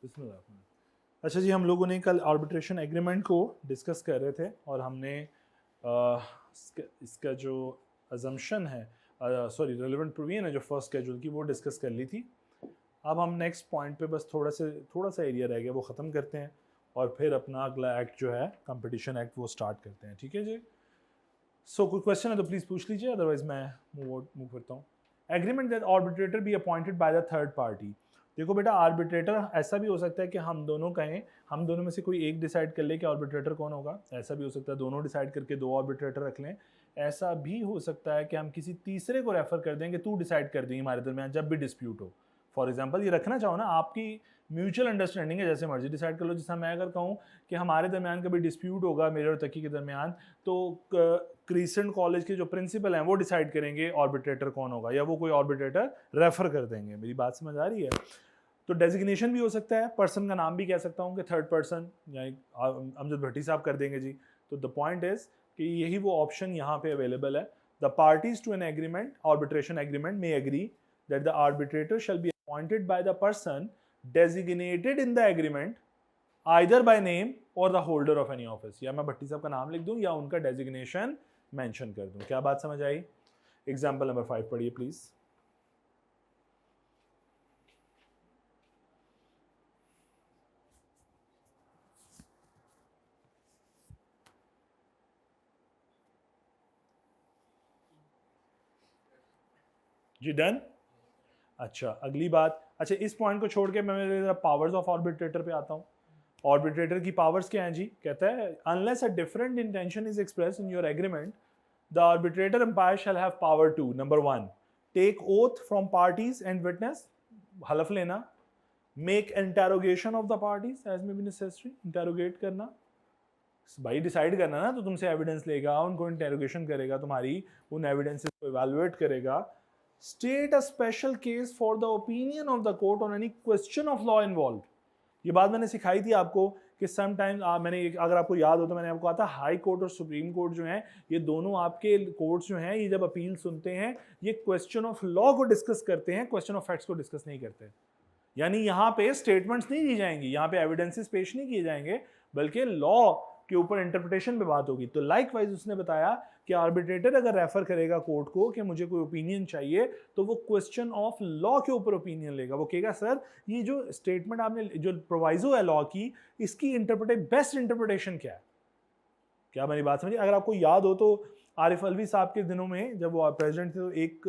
बिस्मिल्लाह। अच्छा जी, हम लोगों ने कल आर्बिट्रेशन एग्रीमेंट को डिस्कस कर रहे थे और हमने इसका जो अजम्पशन है, सॉरी रिलेवेंट प्रोविजन है जो फर्स्ट शेड्यूल की, वो डिस्कस कर ली थी। अब हम नेक्स्ट पॉइंट पे बस थोड़ा सा एरिया रह गया, वो ख़त्म करते हैं और फिर अपना अगला एक्ट जो है कंपटीशन एक्ट वो स्टार्ट करते हैं। ठीक है जी। सो कोई क्वेश्चन है तो प्लीज़ पूछ लीजिए, अदरवाइज मैं मूव करता हूँ। Agreement that arbitrator B appointed by the third party. देखो बेटा, आर्बिट्रेटर ऐसा भी हो सकता है कि हम दोनों कहें, हम दोनों में से कोई एक डिसाइड कर ले कि आर्बिट्रेटर कौन होगा। ऐसा भी हो सकता है दोनों डिसाइड करके दो आर्बिट्रेटर रख लें। ऐसा भी हो सकता है कि हम किसी तीसरे को रेफर कर दें कि तू डिसाइड कर दी हमारे दरमियान जब भी डिस्प्यूट हो। फॉर एग्जाम्पल ये रखना चाहो ना, आपकी म्यूचुअल अंडरस्टैंडिंग है, जैसे मर्जी डिसाइड कर लो। जैसा मैं अगर कहूँ कि हमारे दरमियान कभी डिस्प्यूट होगा मेरे और तकी के दरमियान, तो क्रिसेंट कॉलेज के जो प्रिंसिपल हैं वो डिसाइड करेंगे आर्बिट्रेटर कौन होगा, या वो कोई आर्बिट्रेटर रेफर कर देंगे। मेरी बात समझ आ रही है? तो डेजिग्नेशन भी हो सकता है, पर्सन का नाम भी कह सकता हूँ कि थर्ड पर्सन यानी अमजद भट्टी साहब कर देंगे जी। तो द पॉइंट इज कि यही वो ऑप्शन यहाँ पे अवेलेबल है। The parties to an agreement, arbitration agreement, may agree that the arbitrator shall be appointed by the person designated in the agreement either by name or the holder of any office। या मैं भट्टी साहब का नाम लिख दूं या उनका designation mention कर दूं। क्या बात समझ आई? एग्जांपल नंबर 5 पढ़िए प्लीज। Ji done. अच्छा अगली बात, अच्छा इस पॉइंट को छोड़ के मैं मेरे पावर्स ऑफ आर्बिट्रेटर पे आता हूँ। आर्बिट्रेटर की पावर्स क्या हैं जी? कहता है unless a different intention is express in your agreement, the arbitrator umpire shall have power to number 1 take oath from parties and witness, हलफ लेना, make interrogation of the parties as may be necessary, interrogate करना, भाई decide करना ना, तो तुमसे evidence लेगा, उनको इंटेरोगेशन करेगा, तुम्हारी उन एविडेंसेस को इवैल्यूएट करेगा। State a special case for the opinion of the court on any question of law involve. ये बात मैंने सिखाई थी आपको कि समटाइम्स मैंने, अगर आपको याद हो तो मैंने आपको कहा था हाई कोर्ट और सुप्रीम कोर्ट जो है, ये दोनों आपके कोर्ट्स जो हैं, ये जब अपील सुनते हैं ये क्वेश्चन ऑफ लॉ को डिस्कस करते हैं, क्वेश्चन ऑफ फैक्ट्स को डिस्कस नहीं करते। यानी यहाँ पे स्टेटमेंट्स नहीं दी जाएंगी, यहाँ पे एविडेंसेस पेश नहीं किए जाएंगे, बल्कि लॉ के ऊपर इंटरप्रिटेशन पे बात होगी। तो लाइकवाइज उसने बताया कि आर्बिट्रेटर अगर रेफर करेगा कोर्ट को कि मुझे कोई ओपिनियन चाहिए, तो वो क्वेश्चन ऑफ लॉ के ऊपर ओपिनियन लेगा। वो कहेगा सर ये जो स्टेटमेंट आपने, जो प्रोवाइजो है लॉ की, इसकी बेस्ट इंटरप्रिटेशन क्या है। क्या मेरी बात समझिए? अगर आपको याद हो तो आरिफ अलवी साहब के दिनों में जब वो प्रेसिडेंट थे तो एक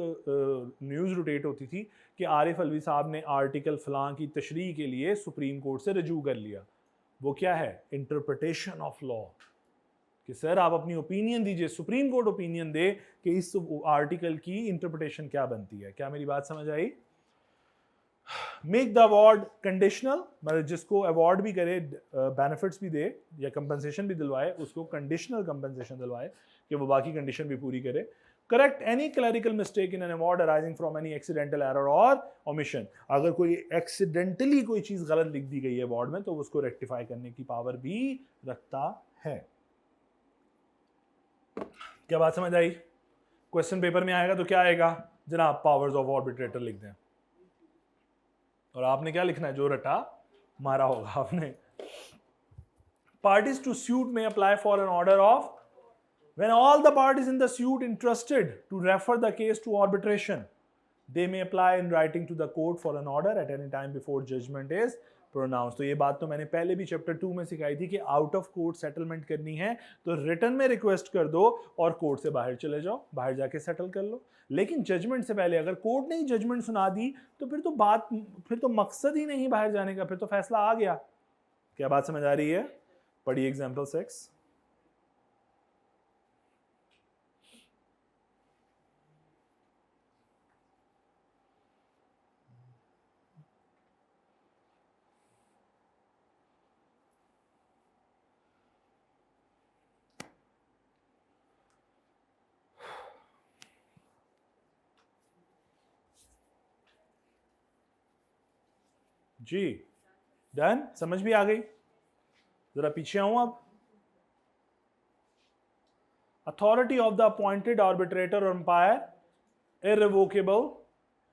न्यूज़ रोटेट होती थी कि आरिफ अलवी साहब ने आर्टिकल फलां की तशरीह के लिए सुप्रीम कोर्ट से रजू कर लिया। वो क्या है? Interpretation of law. कि सर आप अपनी ओपिनियन दीजिए, सुप्रीम कोर्ट ओपिनियन दे कि इस आर्टिकल की इंटरप्रिटेशन क्या बनती है। क्या मेरी बात समझ आई? मेक द अवार्ड कंडीशनल, मतलब जिसको अवार्ड भी करे, बेनिफिट्स भी दे या कंपनसेशन भी दिलवाए, उसको कंडीशनल कंपनसेशन दिलवाए कि वो बाकी कंडीशन भी पूरी करे। Correct any clerical mistake in an award arising from any accidental error और ओमिशन। अगर कोई एक्सीडेंटली कोई चीज गलत लिख दी गई है अवार्ड में, तो उसको रेक्टिफाई करने की पावर भी रखता है। क्या बात समझ आई? क्वेश्चन पेपर में आएगा तो क्या आएगा जनाब? पावर्स ऑफ आर्बिट्रेटर लिख दें, और आपने क्या लिखना है? जो रटा मारा होगा आपने। Parties to suit may apply for an order of when all the parties in the suit interested to refer the case to arbitration, they may apply in writing to the court for an order at any time before judgment is pronounced। तो ये बात तो मैंने पहले भी chapter 2 में सिखाई थी कि आउट ऑफ कोर्ट सेटलमेंट करनी है तो रिटर्न में रिक्वेस्ट कर दो और कोर्ट से बाहर चले जाओ, बाहर जाके सेटल कर लो। लेकिन जजमेंट से पहले अगर कोर्ट ने ही जजमेंट सुना दी तो फिर तो मकसद ही नहीं बाहर जाने का, फिर तो फैसला आ गया। क्या बात समझ आ रही है? पढ़िए एग्जाम्पल 6। जी डन, समझ भी आ गई? जरा पीछे आऊं अब। Authority of the appointed arbitrator और umpire irrevocable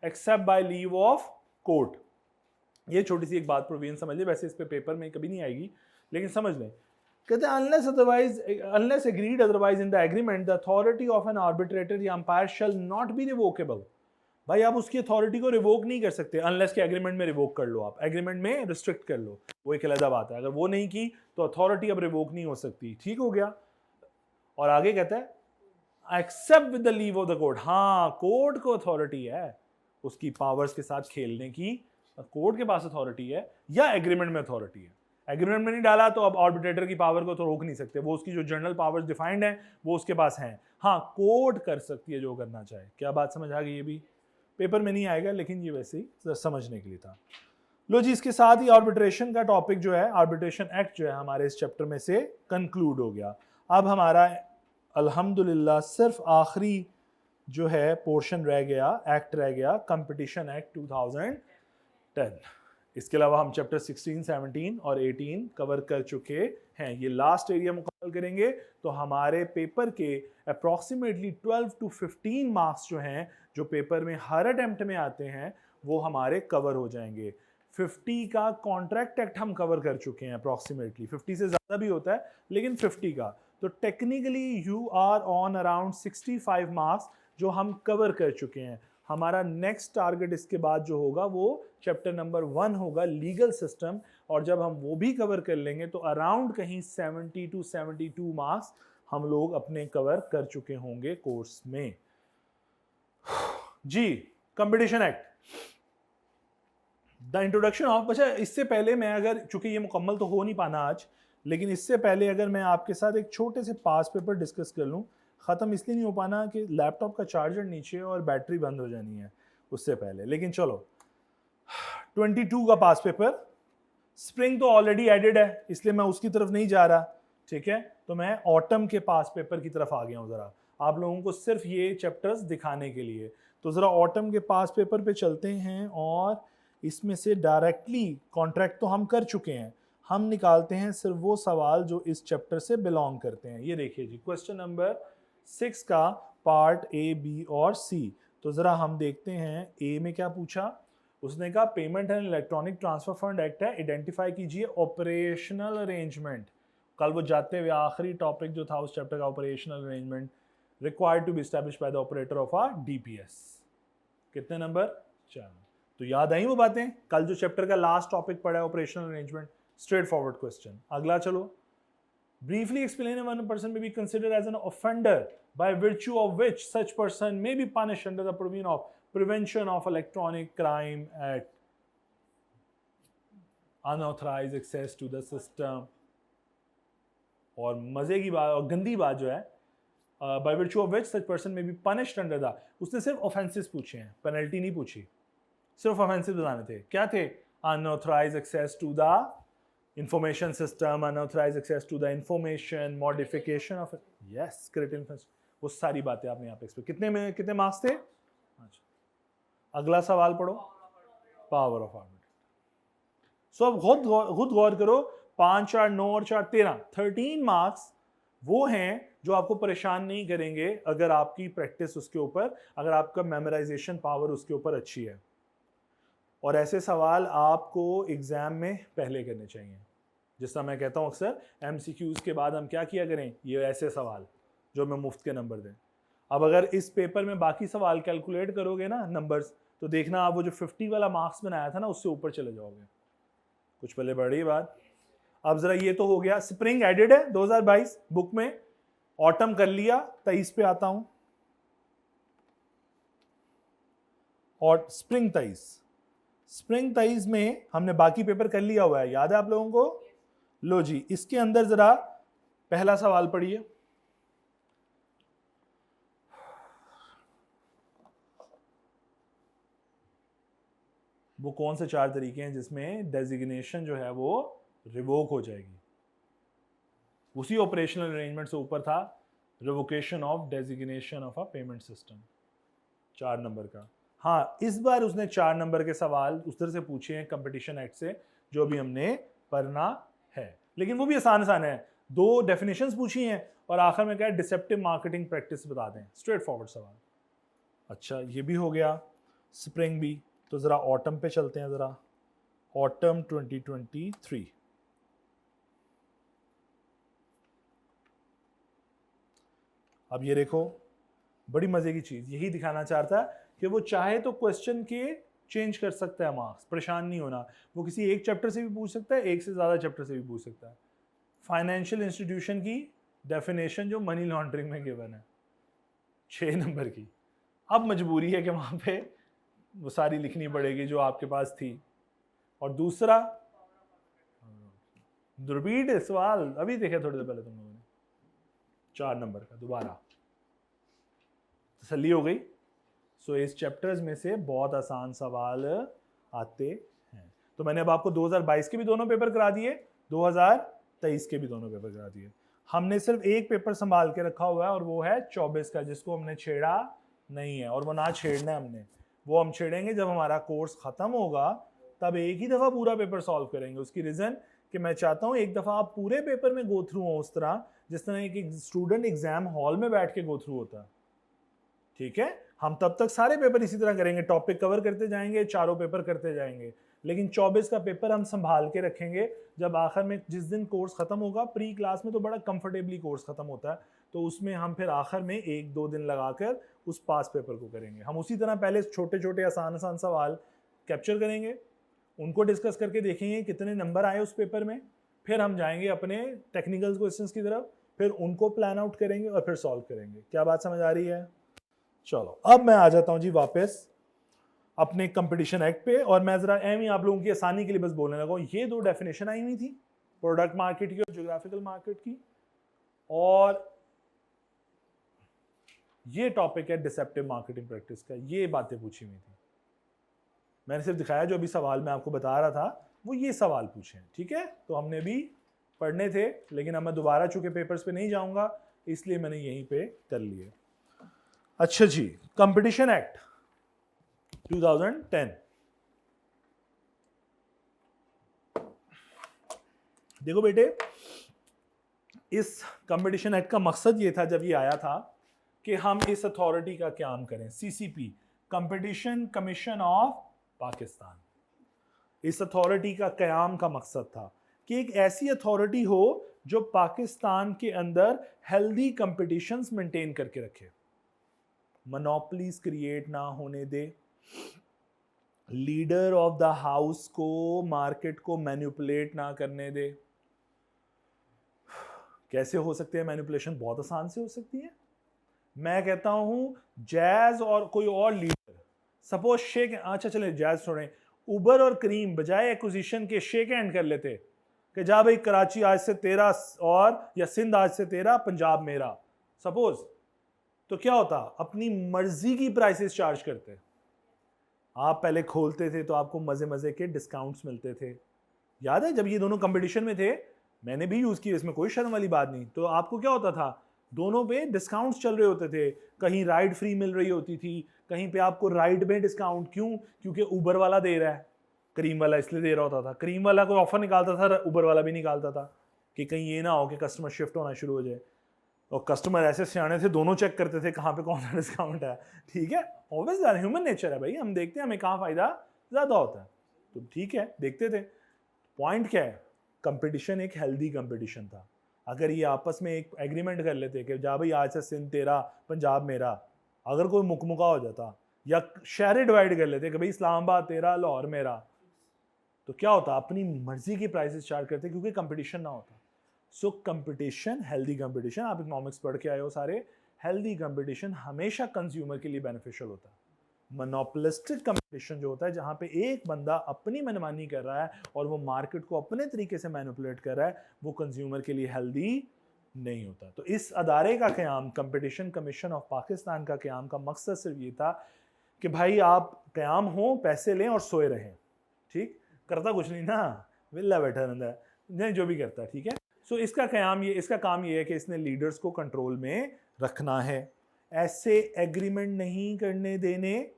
except by leave of court. ये छोटी सी एक बात प्रोविजन समझ ले, वैसे इस पे पेपर में कभी नहीं आएगी लेकिन समझ लें। कहते हैं unless agreed otherwise in the agreement the authority of an arbitrator या umpire shall not be revocable. भाई आप उसकी अथॉरिटी को रिवोक नहीं कर सकते अनलेस के एग्रीमेंट में रिवोक कर लो, आप एग्रीमेंट में रिस्ट्रिक्ट कर लो, वो एक अलग बात है। अगर वो नहीं की तो अथॉरिटी अब रिवोक नहीं हो सकती। ठीक हो गया। और आगे कहता है except with the leave of the court. हाँ, कोर्ट को अथॉरिटी है उसकी पावर्स के साथ खेलने की, कोर्ट के पास अथॉरिटी है या एग्रीमेंट में अथॉरिटी है। एग्रीमेंट में नहीं डाला तो अब आर्बिट्रेटर की पावर को तो रोक नहीं सकते, वो उसकी जो जनरल पावर्स डिफाइंड है वो उसके पास हैं। हाँ, कोर्ट कर सकती है जो करना चाहे। क्या बात समझ आ गई? ये भी पेपर में नहीं आएगा लेकिन ये वैसे ही समझने के लिए था। लो जी, इसके साथ ही आर्बिट्रेशन का टॉपिक जो है, आर्बिट्रेशन एक्ट जो है हमारे इस चैप्टर में से कंक्लूड हो गया। अब हमारा अल्हम्दुलिल्लाह सिर्फ आखिरी जो है पोर्शन रह गया, एक्ट रह गया, कंपटीशन एक्ट 2010। इसके अलावा हम चैप्टर 16, 17 और 18 कवर कर चुके हैं। ये लास्ट एरिया मुकम्मल करेंगे तो हमारे पेपर के अप्रॉक्सीमेटली 12 to 15 मार्क्स जो हैं, जो पेपर में हर अटेम्प्ट में आते हैं, वो हमारे कवर हो जाएंगे। 50 का कॉन्ट्रैक्ट एक्ट हम कवर कर चुके हैं अप्रॉक्सीमेटली, 50 से ज़्यादा भी होता है लेकिन 50 का, तो technically you are on around 65 marks जो हम कवर कर चुके हैं। हमारा नेक्स्ट टारगेट इसके बाद जो होगा वो चैप्टर नंबर 1 होगा, लीगल सिस्टम, और जब हम वो भी कवर कर लेंगे तो अराउंड कहीं 70 to 72 मार्क्स हम लोग अपने कवर कर चुके होंगे कोर्स में। जी, competition act, the introduction of. अच्छा, इससे पहले मैं अगर, चूंकि ये मुकम्मल तो हो नहीं पाना आज, लेकिन इससे पहले अगर मैं आपके साथ एक छोटे से पास पेपर डिस्कस कर लूँ, ख़त्म इसलिए नहीं हो पाना कि लैपटॉप का चार्जर नीचे और बैटरी बंद हो जानी है उससे पहले, लेकिन चलो 22 का पास पेपर, स्प्रिंग तो ऑलरेडी एडेड है इसलिए मैं उसकी तरफ नहीं जा रहा, ठीक है, तो मैं ऑटम के पास पेपर की तरफ आ गया हूँ ज़रा आप लोगों को सिर्फ ये चैप्टर्स दिखाने के लिए। तो ज़रा ऑटम के पास पेपर पे चलते हैं और इसमें से डायरेक्टली कॉन्ट्रैक्ट तो हम कर चुके हैं, हम निकालते हैं सिर्फ वो सवाल जो इस चैप्टर से बिलोंग करते हैं। ये देखिए जी, क्वेश्चन नंबर 6 का पार्ट ए, बी और सी। तो ज़रा हम देखते हैं ए में क्या पूछा। उसने कहा payment and electronic transfer fund act है, आइडेंटिफाई कीजिए ऑपरेशनल अरेंजमेंट। कल वो जाते हुए आखिरी टॉपिक जो था उस चैप्टर का, operational arrangement required to be established by the operator of a DPS. कितने नंबर? 4। तो याद आई वो बातें, कल जो चैप्टर का लास्ट टॉपिक पढ़ा है operational arrangement. Straight forward question. अगला चलो, briefly explain when a person may be considered as an offender by virtue of which such person may be punished under the provision of prevention of electronic crime act, unauthorized access to the system। और मजे की बात और गंदी बात जो है, by virtue of which such person may be punished under the, उसने सिर्फ ऑफेंसेस पूछे हैं, पेनल्टी नहीं पूछी, सिर्फ ऑफेंसेस बताने थे। क्या थे? unauthorized access to the information system, unauthorized access to the information, modification of, yes, critical information, वो सारी बातें आपने यहाँ पे एक्सप्लेन। कितने में कितने मार्क्स थे? अच्छा, अगला सवाल पढ़ो, पावर ऑफ आर्बिट्रेटर। सो अब खुद गौर करो, 5, 4, 9 और 4, 13 मार्क्स वो हैं जो आपको परेशान नहीं करेंगे अगर आपकी प्रैक्टिस उसके ऊपर, अगर आपका मेमोराइजेशन पावर उसके ऊपर अच्छी है। और ऐसे सवाल आपको एग्जाम में पहले करने चाहिए। जिस तरह मैं कहता हूँ अक्सर, एमसीक्यूज के बाद हम क्या किया करें, ये ऐसे सवाल जो हमें मुफ्त के नंबर दें। अब अगर इस पेपर में बाकी सवाल कैलकुलेट करोगे ना नंबर्स, तो देखना आप वो जो 50 वाला मार्क्स बनाया था ना उससे ऊपर चले जाओगे। कुछ पहले बड़ी बात। अब जरा ये तो हो गया, स्प्रिंग एडेड है 2022 बुक में, ऑटम कर लिया, 23 पे आता हूं। और स्प्रिंग 23 में हमने बाकी पेपर कर लिया हुआ है, याद है आप लोगों को? लो जी, इसके अंदर जरा पहला सवाल पढ़िए। वो कौन से 4 तरीके हैं जिसमें डेजिग्नेशन जो है वो रिवोक हो जाएगी? उसी ऑपरेशनल अरेंजमेंट से ऊपर था, revocation of designation of a payment system, 4 number का। हाँ, इस बार उसने 4 नंबर के सवाल उधर से पूछे हैं कंपटीशन एक्ट से, जो भी हमने पढ़ना है, लेकिन वो भी आसान है। 2 डेफिनेशंस पूछी हैं और आखिर में क्या है, डिसेप्टिव मार्केटिंग प्रैक्टिस बता दें, स्ट्रेट फॉरवर्ड सवाल। अच्छा, ये भी हो गया स्प्रिंग भी। तो ज़रा ऑटम पे चलते हैं। ज़रा ऑटम 2023। अब ये देखो, बड़ी मजे की चीज यही दिखाना चाहता है कि वो चाहे तो क्वेश्चन के चेंज कर सकता है मार्क्स, परेशान नहीं होना। वो किसी एक चैप्टर से भी पूछ सकता है, एक से ज्यादा चैप्टर से भी पूछ सकता है। फाइनेंशियल इंस्टीट्यूशन की डेफिनेशन जो मनी लॉन्ड्रिंग में गिवन है 6 नंबर की, अब मजबूरी है कि वहां पे वो सारी लिखनी पड़ेगी जो आपके पास थी। और दूसरा रिपीट सवाल अभी देखे थोड़ी देर पहले तुम लोगों ने, 4 नंबर का दोबारा तसल्ली हो गई। सो इस चैप्टर्स में से बहुत आसान सवाल आते हैं। तो मैंने अब आपको 2022 के भी दोनों पेपर करा दिए, 2023 के भी दोनों पेपर करा दिए। हमने सिर्फ एक पेपर संभाल के रखा हुआ है और वो है 24 का, जिसको हमने छेड़ा नहीं है और वो ना छेड़ना है हमने। वो हम छेड़ेंगे जब हमारा कोर्स खत्म होगा, तब एक ही दफा पूरा पेपर सॉल्व करेंगे। उसकी रीजन कि मैं चाहता हूँ एक दफा आप पूरे पेपर में गो थ्रू हो, उस तरह जिस तरह एक स्टूडेंट एग्जाम हॉल में बैठ के गो थ्रू होता है। ठीक है, हम तब तक सारे पेपर इसी तरह करेंगे, टॉपिक कवर करते जाएंगे, चारों पेपर करते जाएंगे। लेकिन 24 का पेपर हम संभाल के रखेंगे जब आखिर में जिस दिन कोर्स खत्म होगा। प्री क्लास में तो बड़ा कंफर्टेबली कोर्स खत्म होता है, तो उसमें हम फिर आखिर में 1-2 दिन लगाकर उस पास पेपर को करेंगे। हम उसी तरह पहले छोटे छोटे आसान आसान सवाल कैप्चर करेंगे, उनको डिस्कस करके देखेंगे कितने नंबर आए उस पेपर में। फिर हम जाएंगे अपने टेक्निकल क्वेश्चंस की तरफ, फिर उनको प्लान आउट करेंगे और फिर सॉल्व करेंगे। क्या बात समझ आ रही है? चलो अब मैं आ जाता हूं जी वापस अपने कंपटीशन एक्ट पे, और मैं जरा एम ही आप लोगों की आसानी के लिए बस बोलने लगा। ये 2 डेफिनेशन आई हुई थी, प्रोडक्ट मार्केट की और ज्योग्राफिकल मार्केट की, और ये टॉपिक है डिसेप्टिव मार्केटिंग प्रैक्टिस का। ये बातें पूछी हुई थी, मैंने सिर्फ दिखाया जो अभी सवाल मैं आपको बता रहा था वो ये सवाल पूछे हैं। ठीक है, तो हमने भी पढ़ने थे, लेकिन अब मैं दोबारा चूंकि पेपर्स पे नहीं जाऊंगा इसलिए मैंने यहीं पे कर लिए। अच्छा जी, कंपटीशन एक्ट 2010। देखो बेटे, इस कंपटीशन एक्ट का मकसद ये था जब ये आया था कि हम इस अथॉरिटी का काम करें, CCP, competition commission of Pakistan. इस अथॉरिटी का कयाम का मकसद था कि एक ऐसी अथॉरिटी हो जो पाकिस्तान के अंदर हेल्दी कंपटीशंस मेंटेन करके रखे, मोनोपोलीज क्रिएट ना होने दे, लीडर ऑफ द हाउस को मार्केट को मैनिपुलेट ना करने दे। कैसे हो सकते हैं मैनिपुलेशन? बहुत आसान से हो सकती है। मैं कहता हूं जैज और कोई और लीडर, सपोज शेक, अच्छा चले जैज छोड़ें, उबर और करीम बजाय एक्विजिशन के शेक हैंड कर लेते कि जा भाई कराची आज से तेरा, और या सिंध आज से तेरा, पंजाब मेरा, सपोज, तो क्या होता? अपनी मर्जी की प्राइसेस चार्ज करते। आप पहले खोलते थे तो आपको मजे मजे के डिस्काउंट्स मिलते थे। याद है जब ये दोनों कंपटीशन में थे, मैंने भी यूज किया, इसमें कोई शर्म वाली बात नहीं। तो आपको क्या होता था, दोनों पे डिस्काउंट्स चल रहे होते थे। कहीं राइड फ्री मिल रही होती थी, कहीं पे आपको राइड में डिस्काउंट। क्यों? क्योंकि उबर वाला दे रहा है, करीम वाला इसलिए दे रहा होता था। करीम वाला कोई ऑफर निकालता था, उबर वाला भी निकालता था, कि कहीं ये ना हो कि कस्टमर शिफ्ट होना शुरू हो जाए। और कस्टमर ऐसे सियाने थे, दोनों चेक करते थे कहाँ पे कौन सा डिस्काउंट है। ठीक है, ऑब्वियस ह्यूमन नेचर है भाई, हम देखते हैं हमें कहाँ फायदा ज्यादा होता है, तो ठीक है देखते थे। पॉइंट क्या है, कंपटीशन एक हेल्दी कंपटीशन था। अगर ये आपस में एक एग्रीमेंट कर लेते कि जा भाई आज से सिंध तेरा, पंजाब मेरा, अगर कोई मुकमुका हो जाता, या शहर डिवाइड कर लेते कि भाई इस्लामाबाद तेरा, लाहौर मेरा, तो क्या होता? अपनी मर्जी की प्राइसेस चार्ज करते क्योंकि कंपटीशन ना होता। सो कंपटीशन, हेल्दी कंपटीशन, आप इकोनॉमिक्स पढ़ के आए हो सारे, हेल्दी कंपटीशन हमेशा कंज्यूमर के लिए बेनिफिशियल होता है। मोनोपोलिस्टिक कंपटीशन जो होता है, जहां पे एक बंदा अपनी मनमानी कर रहा है और वो मार्केट को अपने तरीके से मैनिपुलेट कर रहा है, वो कंज्यूमर के लिए हेल्दी नहीं होता। तो इस अदारे का क़याम, कंपटीशन कमीशन ऑफ पाकिस्तान का क़याम का मकसद सिर्फ ये था कि भाई आप क़याम हो, पैसे लें और सोए रहें। ठीक, करता कुछ नहीं ना, विल्ला बैठा रहता है, नहीं जो भी करता है। ठीक है, सो इसका क़याम ये, इसका काम ये है कि इसने लीडर्स को कंट्रोल में रखना है, ऐसे एग्रीमेंट नहीं करने देने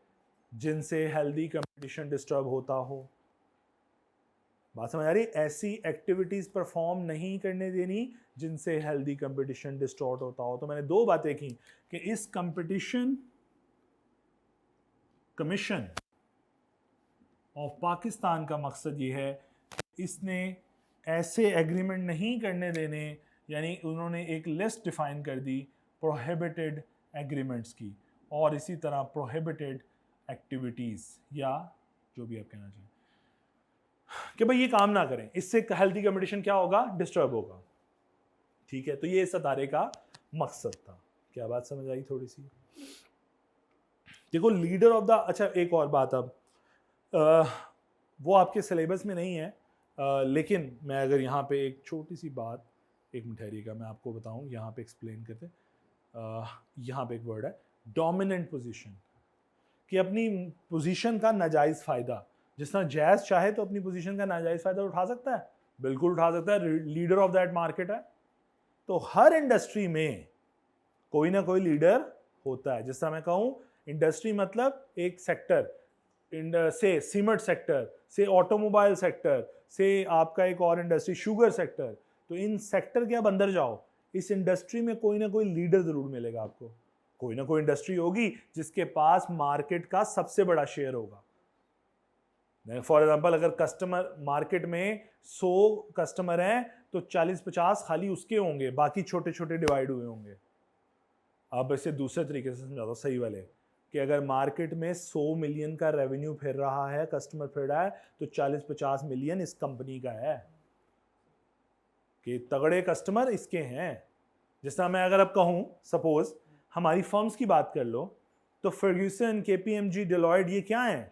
जिनसे हेल्दी कंपटीशन डिस्टर्ब होता हो। बात समझ आ रही? ऐसी एक्टिविटीज परफॉर्म नहीं करने देनी जिनसे हेल्दी कंपटीशन डिस्टॉर्ट होता हो। तो मैंने 2 बातें की कि इस कंपटीशन कमीशन ऑफ पाकिस्तान का मकसद ये है इसने ऐसे एग्रीमेंट नहीं करने देने, यानी उन्होंने एक लिस्ट डिफाइन कर दी प्रोहिबिटेड एग्रीमेंट्स की, और इसी तरह प्रोहिबिटेड एक्टिविटीज़ या जो भी आप कहना चाहें कि भाई ये काम ना करें, इससे हेल्थी कंपटीशन क्या होगा, डिस्टर्ब होगा। ठीक है, तो ये इस अदारे का मकसद था। क्या बात समझ आई थोड़ी सी? देखो लीडर ऑफ द, अच्छा एक और बात, अब वो आपके सिलेबस में नहीं है, लेकिन मैं अगर यहाँ पे एक छोटी सी बात, एक मिनट ठहरिएगा मैं आपको बताऊँ, यहाँ पे एक्सप्लेन करते। यहाँ पे एक वर्ड है डोमिनेंट पोजीशन, कि अपनी पोजीशन का नाजायज़ फ़ायदा, जिस तरह जैज़ चाहे तो अपनी पोजीशन का नाजायज़ फ़ायदा उठा सकता है, बिल्कुल उठा सकता है, लीडर ऑफ दैट मार्केट है। तो हर इंडस्ट्री में कोई ना कोई लीडर होता है। जिस तरह मैं कहूँ इंडस्ट्री मतलब एक सेक्टर, से सीमेंट सेक्टर, से ऑटोमोबाइल सेक्टर, से आपका एक और इंडस्ट्री शुगर सेक्टर, तो इन सेक्टर के आप अंदर जाओ, इस इंडस्ट्री में कोई ना कोई लीडर ज़रूर मिलेगा आपको। कोई ना कोई इंडस्ट्री होगी जिसके पास मार्केट का सबसे बड़ा शेयर होगा। फॉर एग्जांपल अगर कस्टमर मार्केट में 100 कस्टमर हैं तो 40-50 खाली उसके होंगे, बाकी छोटे छोटे डिवाइड हुए होंगे। अब इसे दूसरे तरीके से समझाता हूँ सही वाले, कि अगर मार्केट में 100 मिलियन का रेवेन्यू फिर रहा है, कस्टमर फिर रहा है, तो 40-50 मिलियन इस कंपनी का है, कि तगड़े कस्टमर इसके हैं। जिस तरह मैं अगर अब कहूँ सपोज हमारी फर्म्स की बात कर लो, तो फर्ग्यूसन, केपीएमजी, डेलॉयट, ये क्या है,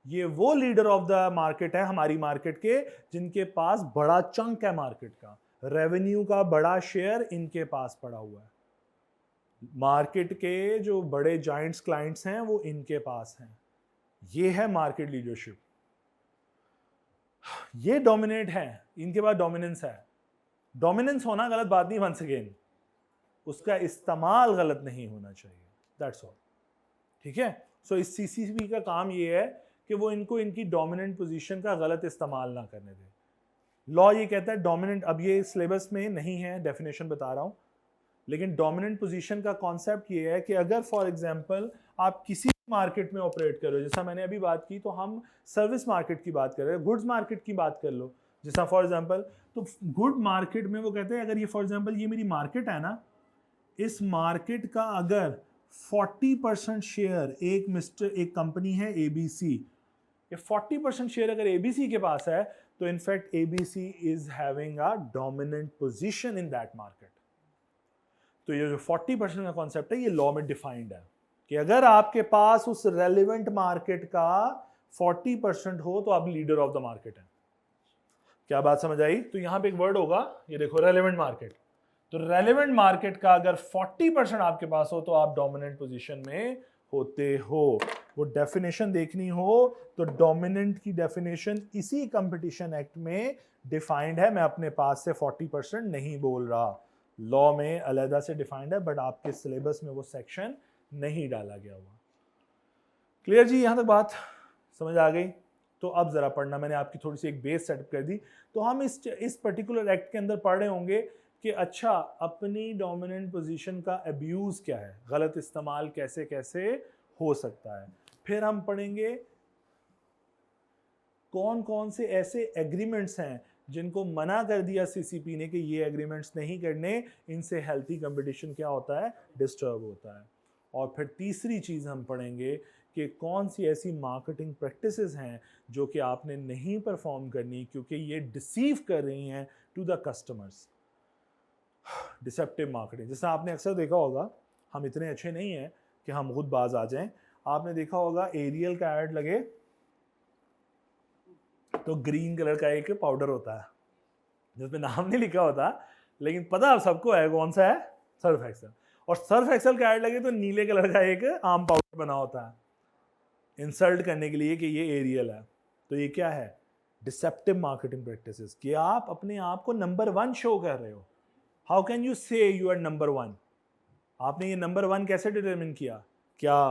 ये वो लीडर ऑफ द मार्केट है हमारी मार्केट के, जिनके पास बड़ा चंक है मार्केट का, रेवेन्यू का बड़ा शेयर इनके पास पड़ा हुआ है। मार्केट के जो बड़े जाइंट्स क्लाइंट्स हैं वो इनके पास हैं। ये है मार्केट लीडरशिप, ये डोमिनेट है, इनके पास डोमिनेंस है। डोमिनेंस होना गलत बात नहीं, वंस अगेन उसका इस्तेमाल गलत नहीं होना चाहिए, दैट्स ऑल। ठीक है, सो इस सीसीपी का काम ये है कि वो इनको इनकी डोमिनेंट पोजीशन का गलत इस्तेमाल ना करने दे। लॉ ये कहता है डोमिनेंट, अब ये सिलेबस में नहीं है, डेफिनेशन बता रहा हूं, लेकिन डोमिनेंट पोजीशन का कॉन्सेप्ट ये है कि अगर फॉर एग्जांपल आप किसी मार्केट में ऑपरेट कर रहे हो, जैसा मैंने अभी बात की, तो हम सर्विस मार्केट की बात कर रहे हैं, गुड्स मार्केट की बात कर लो, जैसा फॉर एग्जांपल, तो गुड मार्केट में वो कहते हैं अगर ये फॉर एग्जांपल ये मेरी मार्केट है ना, इस मार्केट का अगर 40% शेयर एक कंपनी है एबीसी, ये 40% शेयर अगर एबीसी के पास है, तो in fact ABC is having a dominant position in that market. तो ये जो 40% का कॉन्सेप्ट है ये लॉ में डिफाइंड है, कि अगर आपके पास उस रेलेवेंट मार्केट का 40% हो तो आप लीडर ऑफ द मार्केट है। क्या बात समझ आई? तो यहां पे एक वर्ड होगा, ये देखो रेलेवेंट मार्केट, तो रेलेवेंट मार्केट का अगर 40% आपके पास हो तो आप डोमिनेंट पोजीशन में होते हो। वो डेफिनेशन देखनी हो तो डोमिनेंट की डेफिनेशन इसी कंपटीशन एक्ट में डिफाइंड है, मैं अपने पास से 40% नहीं बोल रहा, लॉ में अलहदा से डिफाइंड है, बट आपके सिलेबस में वो सेक्शन नहीं डाला गया हुआ। क्लियर जी, यहां तक बात समझ आ गई? तो अब जरा पढ़ना, मैंने आपकी थोड़ी सी एक बेस सेटअप कर दी, तो हम इस पर्टिकुलर एक्ट के अंदर पढ़ रहे होंगे कि अच्छा अपनी डोमिनेंट पोजीशन का अब्यूज क्या है, गलत इस्तेमाल कैसे कैसे हो सकता है। फिर हम पढ़ेंगे कौन कौन से ऐसे एग्रीमेंट्स हैं जिनको मना कर दिया सीसीपी ने कि ये एग्रीमेंट्स नहीं करने, इनसे हेल्थी कंपटीशन क्या होता है, डिस्टर्ब होता है। और फिर तीसरी चीज़ हम पढ़ेंगे कि कौन सी ऐसी मार्केटिंग प्रैक्टिसेस हैं जो कि आपने नहीं परफॉर्म करनी क्योंकि ये डिसीव कर रही हैं to the customers. Deceptive marketing, जैसे आपने अक्सर देखा होगा, हम इतने अच्छे नहीं हैं कि हम खुद बाज आ जाएं, आपने देखा होगा एरियल का ऐड लगे तो ग्रीन कलर का एक पाउडर होता है जिसमें नाम नहीं लिखा होता, लेकिन पता सबको है कौन सा है, सर्फ एक्सेल। और सर्फ एक्सेल का ऐड लगे तो नीले कलर का एक आम पाउडर बना होता है इंसल्ट करने के लिए कि ये एरियल है। तो ये क्या है, डिसेप्टिव मार्केटिंग प्रैक्टिसेस, कि आप अपने आप को नंबर 1 शो कर रहे हो। हाउ कैन यू से यू आर नंबर 1? आपने ये नंबर 1 कैसे डिटरमिन किया, क्या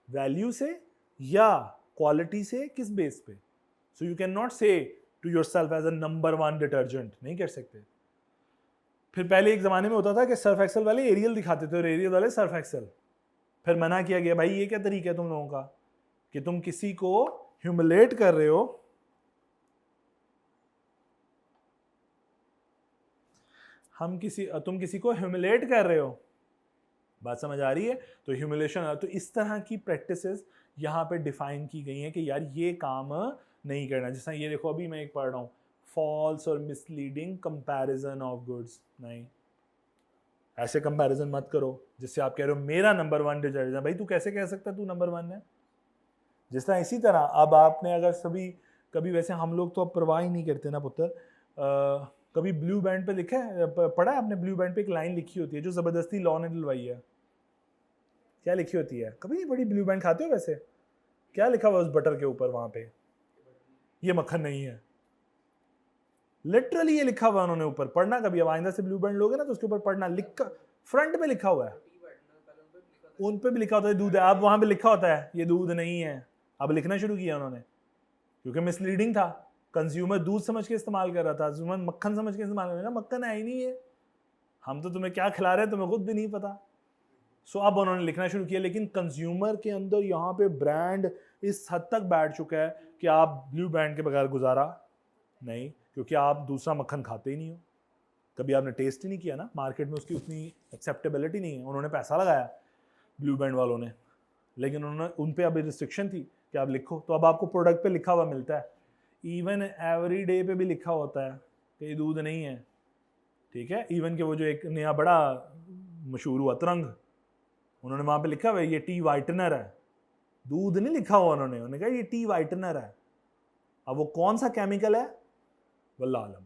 वैल्यू से या क्वालिटी से, किस बेस पे? So you can not say to yourself as a number 1 detergent, नहीं कर सकते। फिर पहले एक ज़माने में होता था कि सर्फ एक्सेल वाले एरियल दिखाते थे और एरियल वाले सर्फ एक्सेल, फिर मना किया गया भाई ये क्या तरीका है तुम लोगों का कि तुम किसी को ह्यूमिलेट कर रहे हो, तुम किसी को ह्यूमिलेट कर रहे हो, बात समझ आ रही है? तो ह्यूमिलेशन, तो इस तरह की प्रैक्टिसेस यहाँ पे डिफाइन की गई हैं कि यार ये काम नहीं करना। जैसा ये देखो, अभी मैं एक पढ़ रहा हूँ, फॉल्स और मिसलीडिंग कंपैरिजन ऑफ गुड्स। नहीं, ऐसे कंपैरिजन मत करो जिससे आप कह रहे हो मेरा नंबर 1 रिजल्ट है। भाई तू कैसे कह सकता है तू नंबर 1 है? जिस तरह इसी तरह अब आपने अगर सभी कभी, वैसे हम लोग तो अब परवाह ही नहीं करते ना पुत्र, कभी ब्लू बैंड पे लिखा है, पढ़ा है आपने? ब्लू बैंड पे एक लाइन लिखी होती है जो जबरदस्ती लॉ ने दिलवाई है। क्या लिखी होती है? कभी नहीं पढ़ी? ब्लू बैंड खाते हो वैसे? क्या लिखा हुआ उस बटर के ऊपर वहां पे? ये मक्खन नहीं है, लिटरली ये लिखा हुआ उन्होंने ऊपर। पढ़ना कभी, अब आइंदा से ब्लू बैंड लोगे ना तो उसके ऊपर पढ़ना, लिखा फ्रंट में लिखा हुआ है। उन पे भी लिखा होता है दूध है, अब वहां पे लिखा होता है ये दूध नहीं है। अब लिखना शुरू किया उन्होंने क्योंकि मिसलीडिंग था। कंज्यूमर दूध समझ के इस्तेमाल कर रहा था, कंज्यूमर मक्खन समझ के इस्तेमाल कर रहा था। मक्खन है ही नहीं है, हम तो तुम्हें क्या खिला रहे हैं तुम्हें खुद भी नहीं पता। सो अब उन्होंने लिखना शुरू किया, लेकिन कंज्यूमर के अंदर यहाँ पे ब्रांड इस हद तक बैठ चुका है कि आप ब्लू बैंड के बगैर गुजारा नहीं, क्योंकि आप दूसरा मक्खन खाते ही नहीं हो, कभी आपने टेस्ट ही नहीं किया ना, मार्केट में उसकी उतनी एक्सेप्टेबिलिटी नहीं है। उन्होंने पैसा लगाया ब्लू बैंड वालों ने, लेकिन उन्होंने उन पे अभी रिस्ट्रिक्शन थी कि आप लिखो, तो अब आपको प्रोडक्ट पे लिखा हुआ मिलता है। इवन एवरी डे पे भी लिखा होता है कि ये दूध नहीं है, ठीक है। इवन के वो जो एक नया बड़ा मशहूर हुआ तरंग, उन्होंने वहाँ पे लिखा हुआ है ये टी वाइटनर है, दूध नहीं लिखा हुआ उन्होंने कहा ये टी वाइटनर है। अब वो कौन सा केमिकल है वल्लाह आलम,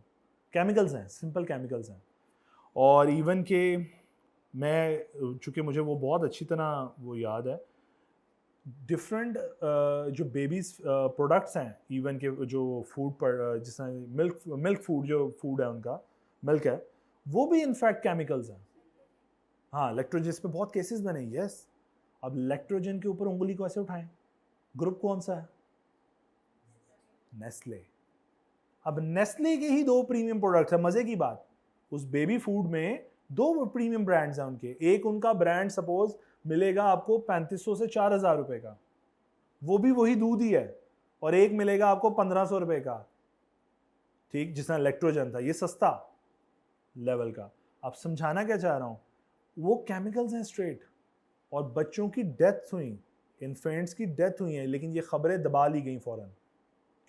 केमिकल्स हैं, सिंपल केमिकल्स हैं। और इवन के मैं, चूँकि मुझे वो बहुत अच्छी तरह वो याद है, डिफरेंट जो बेबीज प्रोडक्ट्स हैं, इवन के जो फूड पर जिस तरह मिल्क फूड, जो फूड है उनका मिल्क है, वो भी इनफैक्ट केमिकल्स हैं। हाँ, लैक्टोजिस पे बहुत केसेस बने, यस। अब लैक्टोजन के ऊपर उंगली कैसे उठाएं? ग्रुप कौन सा है? नेस्ले। अब नेस्ले के ही 2 प्रीमियम प्रोडक्ट्स है। मजे की बात, उस बेबी फूड में 2 प्रीमियम ब्रांड्स हैं उनके। एक उनका ब्रांड सपोज मिलेगा आपको 3500 से 4000 रुपए का, वो भी वही दूध ही है, और एक मिलेगा आपको 1500 रुपए का, ठीक, जिसमें लैक्टोजन था, ये सस्ता लेवल का। अब समझाना क्या चाह रहा हूं, वो केमिकल्स हैं स्ट्रेट, और बच्चों की डेथ हुई, इन्फेंट्स की डेथ हुई है, लेकिन ये खबरें दबा ली गई फौरन,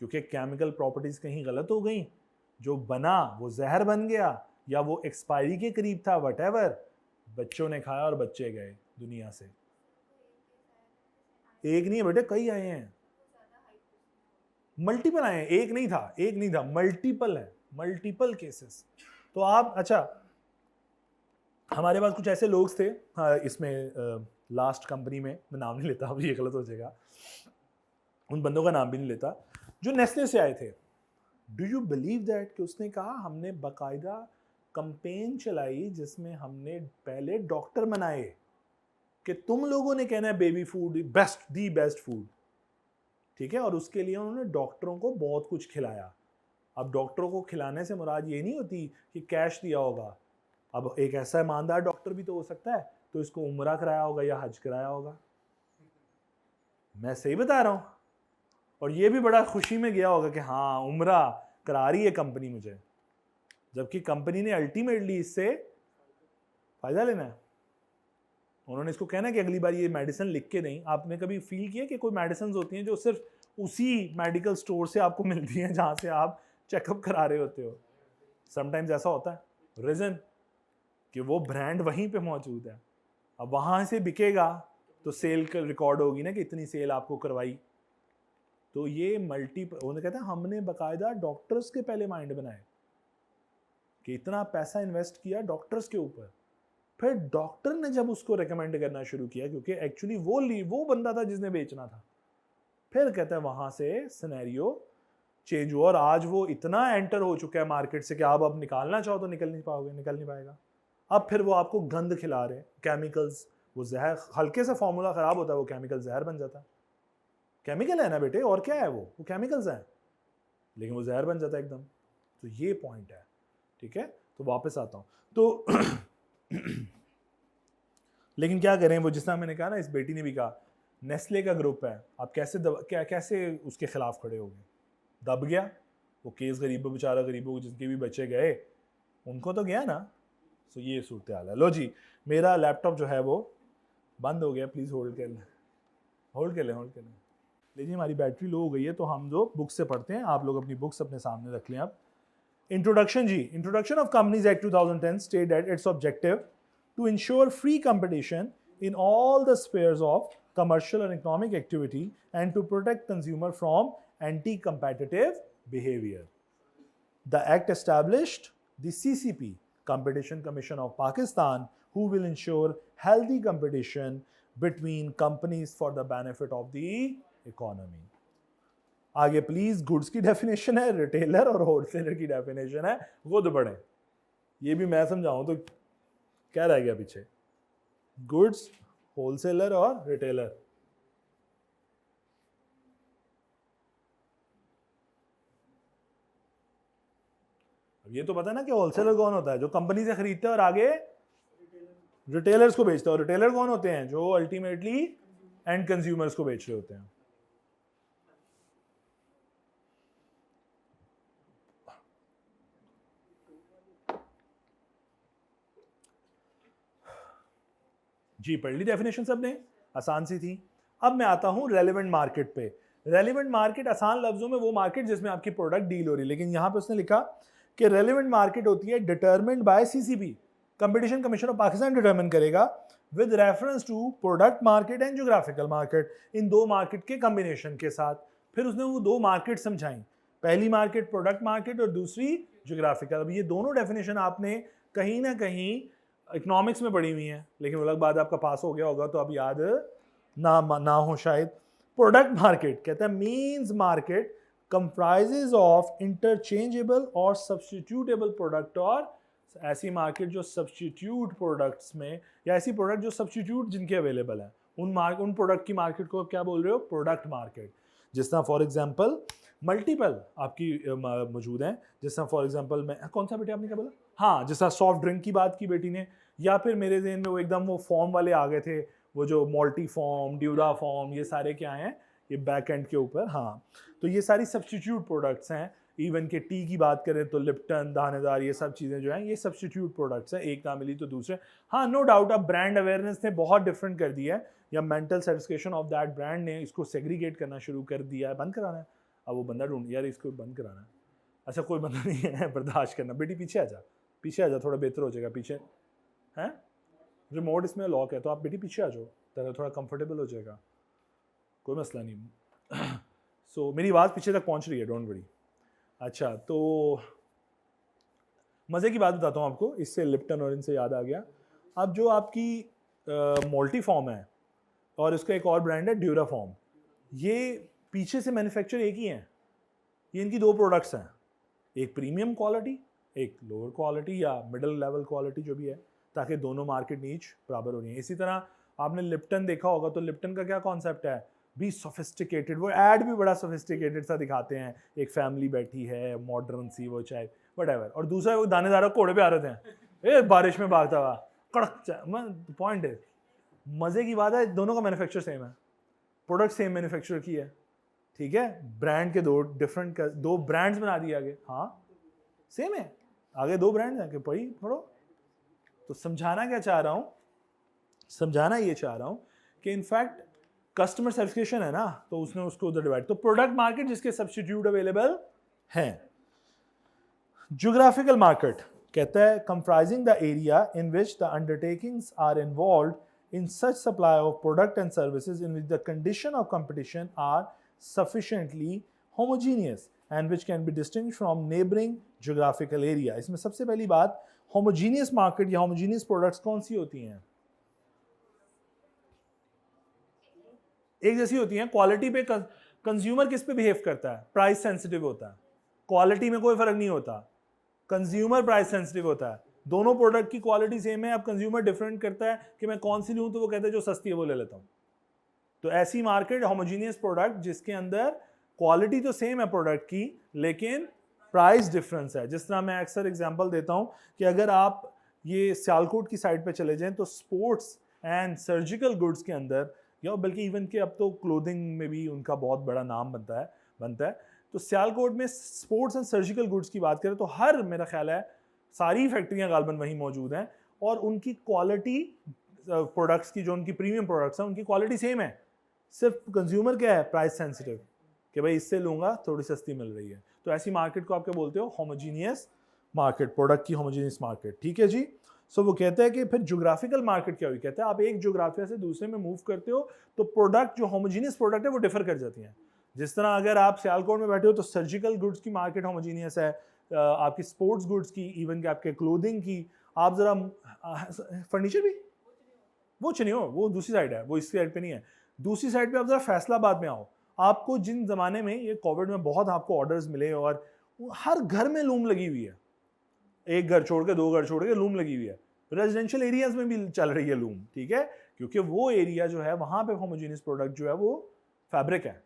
क्योंकि केमिकल प्रॉपर्टीज कहीं गलत हो गई, जो बना वो जहर बन गया, या वो एक्सपायरी के करीब था, वटएवर, बच्चों ने खाया और बच्चे गए दुनिया से। एक नहीं है बेटे, कई आए हैं, मल्टीपल आए हैं, एक नहीं था, मल्टीपल है, मल्टीपल केसेस। तो आप, अच्छा, हमारे पास कुछ ऐसे लोग थे, हाँ, इसमें लास्ट कंपनी में, मैं नाम नहीं लेता, अब ये गलत हो जाएगा, उन बंदों का नाम भी नहीं लेता, जो नेस्ले से आए थे। डू यू बिलीव दैट कि उसने कहा हमने बाकायदा कंपेन चलाई जिसमें हमने पहले डॉक्टर बनाए कि तुम लोगों ने कहना है baby food best, the best food, ठीक है, और उसके लिए उन्होंने डॉक्टरों को बहुत कुछ खिलाया। अब डॉक्टरों को खिलाने से मुराद ये नहीं होती कि कैश दिया होगा, अब एक ऐसा ईमानदार डॉक्टर भी तो हो सकता है, तो इसको उम्रा कराया होगा या हज कराया होगा, मैं सही बता रहा हूँ, और ये भी बड़ा खुशी में गया होगा कि हाँ उम्रा करा रही है कंपनी मुझे, जबकि कंपनी ने अल्टीमेटली इससे फायदा लेना है। उन्होंने इसको कहना है कि अगली बार ये मेडिसिन लिख के नहीं। आपने कभी फील किया कि कोई मेडिसिन होती हैं जो सिर्फ उसी मेडिकल स्टोर से आपको मिलती हैं जहाँ से आप चेकअप करा रहे होते हो? समटाइम्स ऐसा होता है, रीज़न कि वो ब्रांड वहीं पे मौजूद है, अब वहाँ से बिकेगा तो सेल का रिकॉर्ड होगी ना कि इतनी सेल आपको करवाई। तो ये उन्होंने कहता है हमने बाकायदा डॉक्टर्स के पहले माइंड बनाए कि इतना पैसा इन्वेस्ट किया डॉक्टर्स के ऊपर, फिर डॉक्टर ने जब उसको रेकमेंड करना शुरू किया, क्योंकि एक्चुअली वो बंदा था जिसने बेचना था, फिर कहता है वहां से सिनेरियो चेंज हुआ, और आज वो इतना एंटर हो चुका है मार्केट से कि आप अब निकालना चाहो तो निकल नहीं पाएगा। अब फिर वो आपको गंद खिला रहे हैं, केमिकल्स, वो जहर, हल्के से फॉर्मूला खराब होता है वो केमिकल जहर बन जाता है। केमिकल है ना बेटे, और क्या है, वो केमिकल्स हैं, लेकिन वो जहर बन जाता है एकदम। तो ये पॉइंट है, ठीक है। तो वापस आता हूं, तो लेकिन क्या करें, वो जिस तरह मैंने कहा ना, इस बेटी ने भी कहा नेस्ले का ग्रुप है, आप कैसे उसके खिलाफ खड़े हो गए? दब गया वो केस, बेचारा गरीबों जिनके भी बच्चे गए उनको तो गया ना। सो ये सूरत हाल है। लो जी, मेरा लैपटॉप जो है वो बंद हो गया, प्लीज़ होल्ड कर लें, होल्ड कर लें, होल्ड कर लें। लीजिए हमारी बैटरी लो हो गई है, तो हम जो बुक से पढ़ते हैं, आप लोग अपनी बुक्स अपने सामने रख लें। अब इंट्रोडक्शन जी, introduction of companies act 2010 state that its objective to ensure free competition in all the spheres of commercial and economic activity and to protect consumer from anti-competitive behavior. The act established the CCP, Competition Commission of Pakistan, who will ensure healthy competition between companies for the benefit of the economy. आगे please goods की definition है, retailer और wholesaler की definition है, खुद पढ़ें। ये भी मैं समझाऊं तो क्या रह गया पीछे? गुड्स, होलसेलर और रिटेलर। अब ये तो पता है ना कि होलसेलर कौन होता है? जो कंपनी से खरीदते हैं और आगे रिटेलर्स को बेचते हैं। और रिटेलर कौन होते हैं? जो अल्टीमेटली एंड कंज्यूमर्स को बेच रहे होते हैं। जी पढ़ ली डेफिनेशन सबने, आसान सी थी। अब मैं आता हूं रेलेवेंट मार्केट पे। रेलेवेंट मार्केट आसान लफ्जों में वो मार्केट जिसमें आपकी प्रोडक्ट डील हो रही है, लेकिन यहां पे उसने लिखा कि रेलेवेंट मार्केट होती है determined by CCP, competition commission of Pakistan determine करेगा with reference to product market and geographical market, इन दो मार्केट के कॉम्बिनेशन के साथ। फिर उसने वो दो मार्केट समझाई, पहली मार्केट प्रोडक्ट मार्केट और दूसरी ज्योग्राफिकल। अब ये दोनों डेफिनेशन आपने कहीं ना कहीं इकोनॉमिक्स में पढ़ी हुई है, लेकिन अलग बात आपका पास हो गया होगा तो अब याद ना हो शायद। प्रोडक्ट मार्केट कहता है means market comprises of interchangeable और सब्स्टिट्यूटेबल प्रोडक्ट, और ऐसी मार्केट जो सब्स्टिट्यूट प्रोडक्ट्स में, या ऐसी प्रोडक्ट जो सब्स्टिट्यूट जिनके अवेलेबल है, उन प्रोडक्ट की मार्केट को क्या बोल रहे हो? Product market. जिस तरह फॉर एग्जांपल मल्टीपल आपकी मौजूद हैं, जिस तरह फॉर एग्जांपल मैं कौन सा बेटे आपने क्या बोला? हाँ, जिस तरह सॉफ्ट ड्रिंक की बात की बेटी ने, या फिर मेरे ज़हन में वो एकदम वो फॉर्म वाले आ गए थे, वो जो मॉल्टी फॉर्म, ड्यूरा फॉर्म, ये सारे क्या हैं? ये बैक एंड के ऊपर। हाँ, तो ये सारी सब्स्टिट्यूट प्रोडक्ट्स हैं। इवन के टी की बात करें तो लिप्टन, दानेदार, ये सब चीज़ें जो हैं ये सब्स्टिट्यूट प्रोडक्ट्स हैं, एक ना मिली तो दूसरे। हाँ, नो डाउट अब ब्रांड अवेयरनेस ने बहुत डिफरेंट कर दिया है, या mental satisfaction of that brand ने इसको सेग्रीगेट करना शुरू कर दिया है। बंद कराना है, अब वो बंदा ढूंढ, यार इसको बंद कराना है। अच्छा कोई बंदा नहीं है, बर्दाश्त करना। बेटी पीछे आ जा, पीछे आ जा, थोड़ा बेहतर हो जाएगा। पीछे हैं रिमोट, इसमें लॉक है, तो आप बेटी पीछे आ जाओ, थोड़ा कंफर्टेबल हो जाएगा, कोई मसला नहीं। सो मेरी आवाज़ पीछे तक पहुंच रही है, डोंट वरी। अच्छा, तो मज़े की बात बताता हूँ आपको, इससे लिप्टन और इनसे याद आ गया। अब जो आपकी मोल्टी फॉर्म है और इसका एक और ब्रांड है ड्यूरा फॉर्म, ये पीछे से मैन्युफैक्चर एक ही हैं। ये इनकी दो प्रोडक्ट्स हैं, एक प्रीमियम क्वालिटी, एक लोअर क्वालिटी या मिडिल लेवल क्वालिटी जो भी है, ताकि दोनों मार्केट नीच बराबर हो रही है। इसी तरह आपने लिप्टन देखा होगा, तो लिप्टन का क्या कॉन्सेप्ट है? B sophisticated. वो ऐड भी बड़ा सोफिस्टिकेटेड सा दिखाते हैं, एक फैमिली बैठी है, मॉडर्न सी, वो चाय वटएवर, और दूसरा वो दानेदार घोड़े पे आ रहे थे, बारिश में भागता हुआ कड़क चाय। पॉइंट है, मज़े की बात है, दोनों का मैन्युफैक्चर सेम है, प्रोडक्ट सेम मैन्युफैक्चर की है, ठीक है। ब्रांड के दो ब्रांड्स बना दिए आगे, हाँ सेम है, आगे दो ब्रांड हैं कि पढ़ी पढ़ो। तो समझाना क्या चाह रहा हूँ? समझाना ये चाह रहा हूँ कि इनफैक्ट कस्टमर सेटिस्फेक्शन है ना, तो उसने उसको उधर डिवाइड। तो प्रोडक्ट मार्केट जिसके सब्स्टिट्यूट अवेलेबल हैं। ज्योग्राफिकल मार्केट कहता है comprising the area in which the undertakings are involved in such supply of product and services in which the condition of competition are sufficiently homogeneous and which can be distinguished from neighboring geographical area। इसमें सबसे पहली बात, homogeneous market या homogeneous products कौन सी होती हैं? एक जैसी होती हैं। क्वालिटी पे कंज्यूमर किस पे बिहेव करता है? प्राइस सेंसिटिव होता है। क्वालिटी में कोई फर्क नहीं होता, कंज्यूमर प्राइस सेंसिटिव होता है। दोनों प्रोडक्ट की क्वालिटी सेम है, अब कंज्यूमर डिफरेंट करता है कि मैं कौन सी लूं, तो वो कहता है जो सस्ती है वो ले लेता हूं। तो ऐसी मार्केट होमोजीनियस प्रोडक्ट जिसके अंदर क्वालिटी तो सेम है प्रोडक्ट की, लेकिन प्राइस डिफरेंस है। जिस तरह मैं अक्सर एग्जांपल देता हूं कि अगर आप ये सियालकोट की साइड पे चले जाएं तो स्पोर्ट्स एंड सर्जिकल गुड्स के अंदर या बल्कि इवन के अब तो क्लोथिंग में भी उनका बहुत बड़ा नाम बनता है। तो सियालकोट में स्पोर्ट्स एंड सर्जिकल गुड्स की बात करें तो हर मेरा ख्याल है सारी फैक्ट्रियां गालबन वहीं मौजूद हैं, और उनकी क्वालिटी प्रोडक्ट्स की, जो उनकी प्रीमियम प्रोडक्ट्स हैं, उनकी क्वालिटी सेम है। सिर्फ कंज्यूमर क्या है, प्राइस सेंसिटिव, कि भाई इससे लूँगा थोड़ी सस्ती मिल रही है। तो ऐसी मार्केट को आप क्या बोलते हो, होमोजीनियस मार्केट, प्रोडक्ट की होमोजीनियस मार्केट। ठीक है जी। सो वो कहते हैं कि फिर ज्योग्राफिकल मार्केट क्या हुई, कहते हैं आप एक ज्योग्राफिया से दूसरे में मूव करते हो तो प्रोडक्ट, जो होमोजीनियस प्रोडक्ट है वो डिफर कर जाती हैं। जिस तरह अगर आप सियालकोट में बैठे हो तो सर्जिकल गुड्स की मार्केट होमोजीनियस है, आपकी स्पोर्ट्स गुड्स की, इवन के आपके क्लोथिंग की। आप जरा फर्नीचर भी वो नहीं हो, वो दूसरी साइड है, वो इस साइड पे नहीं है। दूसरी साइड पे आप जरा फैसलाबाद में आओ, आपको जिन जमाने में ये कोविड में बहुत आपको ऑर्डर्स मिले और हर घर में लूम लगी हुई है, एक घर छोड़ के, दो घर छोड़ के लूम लगी हुई है। रेजिडेंशियल एरियाज में भी चल रही है लूम, ठीक है, क्योंकि वो एरिया जो है वहां पे होमोजीनियस प्रोडक्ट जो है वो फैब्रिक है,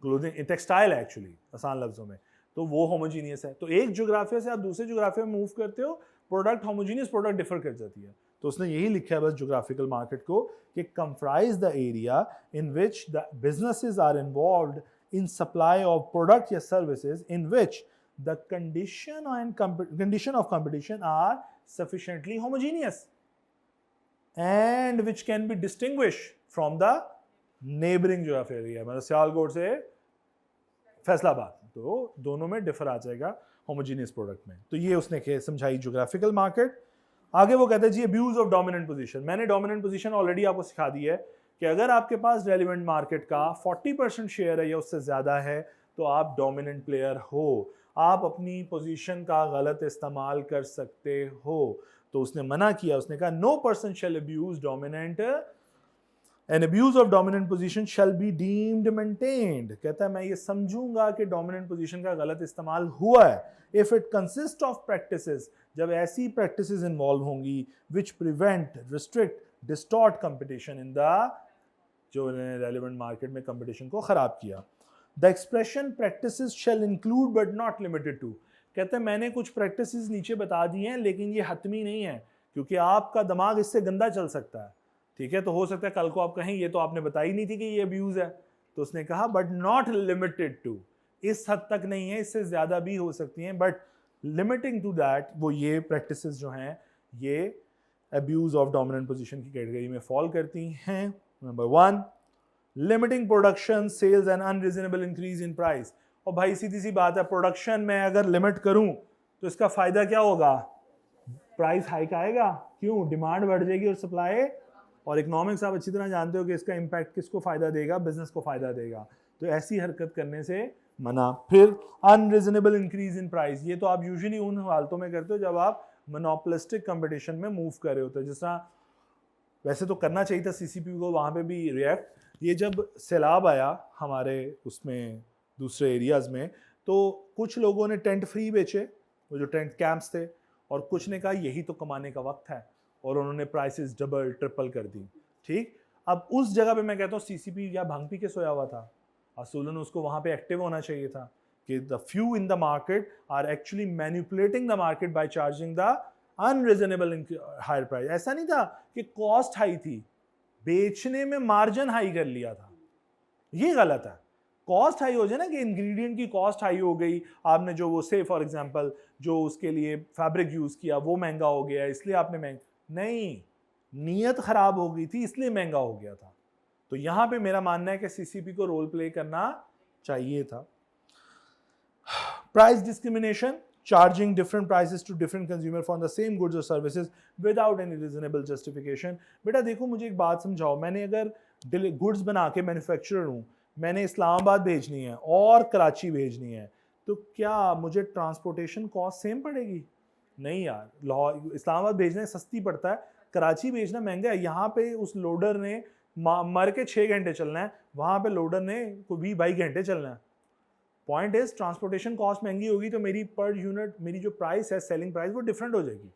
क्लोथिंग टेक्सटाइल है एक्चुअली, आसान लफ्जों में, तो वो होमोजीनियस है। तो एक ज्योग्राफिया से आप दूसरे ज्योग्राफिया में मूव करते हो, प्रोडक्ट होमोजीनियस प्रोडक्ट डिफर कर जाती है। तो उसने यही लिखा है बस ज्योग्राफिकल मार्केट को कि comprise the area in which the businesses are involved in supply of product या services in which the condition of competition are sufficiently homogeneous and which can be distinguished from the neighboring geographical area, मतलब सियालकोट से फैसलाबाद, तो दोनों में differ आ जाएगा homogeneous product में। तो ये उसने समझाई ज्योग्राफिकल मार्केट। आगे वो कहते हैं जी अब्यूज ऑफ डोमिनेंट पोजीशन। मैंने डोमिनेंट पोजीशन ऑलरेडी आपको सिखा दी है कि अगर आपके पास रेलिवेंट मार्केट का 40% शेयर है या उससे ज्यादा है तो आप डोमिनेंट प्लेयर हो, आप अपनी पोजीशन का गलत इस्तेमाल कर सकते हो। तो उसने मना किया, उसने कहा no person shall abuse dominant, an abuse of dominant position shall be deemed maintained. कहता है मैं ये समझूंगा कि डोमिनेंट पोजीशन का गलत इस्तेमाल हुआ है if it consist of practices, जब ऐसी प्रैक्टिसेस इन्वॉल्व होंगी which prevent, restrict, distort competition in the, जो रेलेवेंट मार्केट में कंपटीशन को खराब किया। The expression practices shall include but not limited to, कहते हैं मैंने कुछ प्रैक्टिसेस नीचे बता दी हैं लेकिन ये हतमी नहीं है, क्योंकि आपका दिमाग इससे गंदा चल सकता है, ठीक है। तो हो सकता है कल को आप कहें ये तो आपने बताई नहीं थी कि ये अब्यूज है, तो उसने कहा बट नॉट लिमिटेड टू, इस हद तक नहीं है, इससे ज्यादा भी हो सकती हैं, बट लिमिटिंग टू दैट, वो ये प्रैक्टिसेस जो हैं ये अब्यूज ऑफ डोमिनेंट पोजीशन की कैटेगरी में फॉल करती हैं। Number 1, limiting production sales and unreasonable increase in price. और भाई सीधी सी बात है, प्रोडक्शन में अगर लिमिट करूं तो इसका फायदा क्या होगा, प्राइस हाइक आएगा, क्यों, डिमांड बढ़ जाएगी और सप्लाई, और इकोनॉमिक्स आप अच्छी तरह जानते हो कि इसका इंपैक्ट किसको फायदा देगा, बिजनेस को फायदा देगा। तो ऐसी हरकत करने से मना। फिर अनरीजनेबल इंक्रीज इन प्राइस, ये तो आप यूजुअली उन हालतों में करते हो जब आप मोनोपोलिस्टिक कंपटीशन में मूव कर रहे होते हो, जिस तरह वैसे तो करना चाहिए था सीसीपी को वहाँ पे भी रिएक्ट। ये जब सैलाब आया हमारे उसमें दूसरे एरियाज़ में, तो कुछ लोगों ने टेंट फ्री बेचे, वो जो टेंट कैंप्स थे, और कुछ ने कहा यही तो कमाने का वक्त है, और उन्होंने प्राइसेस डबल ट्रिपल कर दी। ठीक, अब उस जगह पे मैं कहता हूँ सीसीपी या भांग पी के सोया हुआ था, असूलन उसको वहाँ पे एक्टिव होना चाहिए था कि the few in the market are actually manipulating the market by charging the unreasonable higher price. ऐसा नहीं था कि कॉस्ट हाई थी, बेचने में मार्जिन हाई कर लिया था, ये गलत है। कॉस्ट हाई हो जाए ना कि इंग्रेडिएंट की कॉस्ट हाई हो गई, आपने जो वो से फॉर एग्जांपल जो उसके लिए फैब्रिक यूज किया वो महंगा हो गया इसलिए आपने नहीं, नीयत खराब हो गई थी इसलिए महंगा हो गया था। तो यहां पे मेरा मानना है कि सीसीपी को रोल प्ले करना चाहिए था। Price discrimination, charging different prices to different consumer for the same goods or services without any reasonable justification। बेटा देखो मुझे एक बात समझाओ, मैंने अगर गुड्स बना के मैन्युफैक्चरर हूँ, मैंने इस्लामाबाद भेजनी है और कराची भेजनी है, तो क्या मुझे ट्रांसपोर्टेशन कॉस्ट सेम पड़ेगी? नहीं यार, इस्लामाबाद भेजना सस्ती पड़ता है, कराची भेजना महंगा है। यहाँ पे उस लोडर ने मर के 6 घंटे चलना है, वहाँ पे लोडर ने को 20-22 घंटे चलना है। पॉइंट इज ट्रांसपोर्टेशन कॉस्ट महंगी होगी तो मेरी पर यूनिट, मेरी जो प्राइस है सेलिंग प्राइस, वो डिफरेंट हो जाएगी।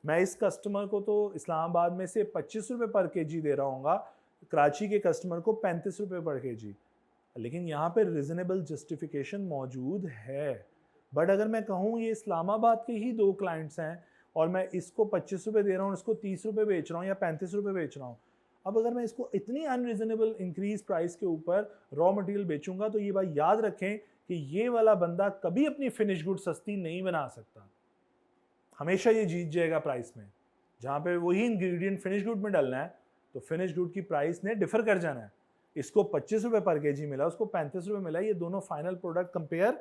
मैं इस कस्टमर को तो इस्लामाबाद में से 25 रुपये पर केजी दे रहा हूँ, कराची के कस्टमर को 35 रुपये पर केजी, लेकिन यहाँ पे रिजनेबल जस्टिफिकेशन मौजूद है। बट अगर मैं कहूँ ये इस्लामाबाद के ही 2 क्लाइंट्स हैं और मैं इसको 25 रुपये दे रहा हूँ, इसको 30 रुपये बेच रहा हूँ या 35 रुपये बेच रहा हूँ, अब अगर मैं इसको इतनी अनरीजनेबल इंक्रीज प्राइस के ऊपर रॉ मटेरियल बेचूंगा तो ये बात याद रखें कि ये वाला बंदा कभी अपनी फिनिश गुड सस्ती नहीं बना सकता, हमेशा ये जीत जाएगा प्राइस में। जहां पे वही इंग्रेडिएंट फिनिश गुड में डालना है तो फिनिश गुड की प्राइस ने डिफर कर जाना है। इसको 25 रुपए पर केजी मिला, उसको 35 रुपए मिला, ये दोनों फाइनल प्रोडक्ट कंपेयर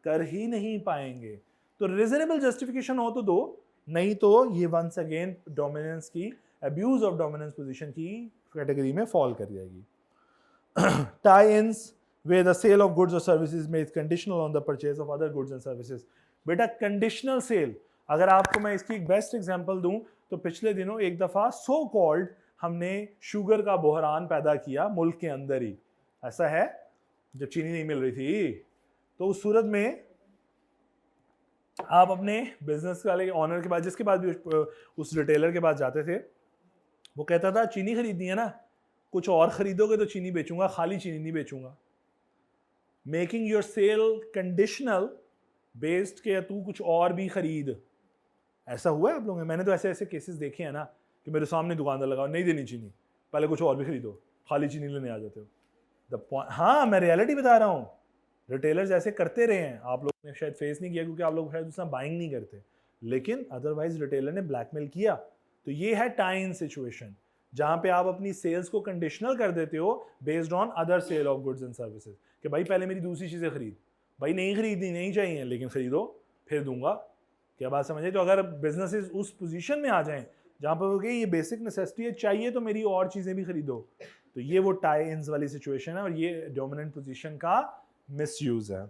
कर ही नहीं पाएंगे। तो रिजनेबल जस्टिफिकेशन हो तो दो, नहीं तो ये वंस अगेन डोमिनेंस की, अब्यूज ऑफ डोमिनेंस पोजीशन की कैटेगरी में फॉल कर जाएगी। tie-ins where the sale of goods or services made conditional on the purchase of other goods and services। बेटा कंडीशनल सेल, अगर आपको मैं इसकी एक बेस्ट एग्जांपल दूं तो पिछले दिनों एक दफा सो कॉल्ड हमने शुगर का बहरान पैदा किया मुल्क के अंदर ही, ऐसा है, जब चीनी नहीं मिल रही थी तो उस सूरत में आप अपने बिजनेस वाले ऑनर के पास, जिसके पास भी उस रिटेलर के पास जाते थे, वो कहता था चीनी खरीदनी है ना, कुछ और खरीदोगे तो चीनी बेचूंगा, खाली चीनी नहीं बेचूंगा। Making your sale conditional based के तू कुछ और भी खरीद, ऐसा हुआ है आप लोगों ने? मैंने तो ऐसे ऐसे केसेस देखे हैं ना कि मेरे सामने दुकानदार लगा, नहीं देनी चीनी, पहले कुछ और भी खरीदो, खाली चीनी लेने आ जाते हो। हाँ, मैं रियलिटी बता रहा हूँ, रिटेलर्स ऐसे करते रहे हैं, आप लोगों ने शायद फेस नहीं किया क्योंकि आप लोग शायद उसमें बाइंग नहीं करते, लेकिन अदरवाइज रिटेलर ने ब्लैकमेल किया। तो ये है टाई इन सिचुएशन, जहां पे आप अपनी सेल्स को कंडीशनल कर देते हो based on other sale of goods and services, कि भाई पहले मेरी दूसरी चीजें खरीद, भाई नहीं खरीदनी नहीं चाहिए लेकिन खरीदो फिर दूंगा। क्या बात समझे? तो अगर बिजनेसेस उस पोजीशन में आ जाएं जहां पर ये बेसिक नेसेसिटी है, चाहिए तो मेरी और चीजें भी खरीदो, तो ये वो टाई इन्स वाली सिचुएशन है और ये डोमिनेंट पोजीशन का मिसयूज है।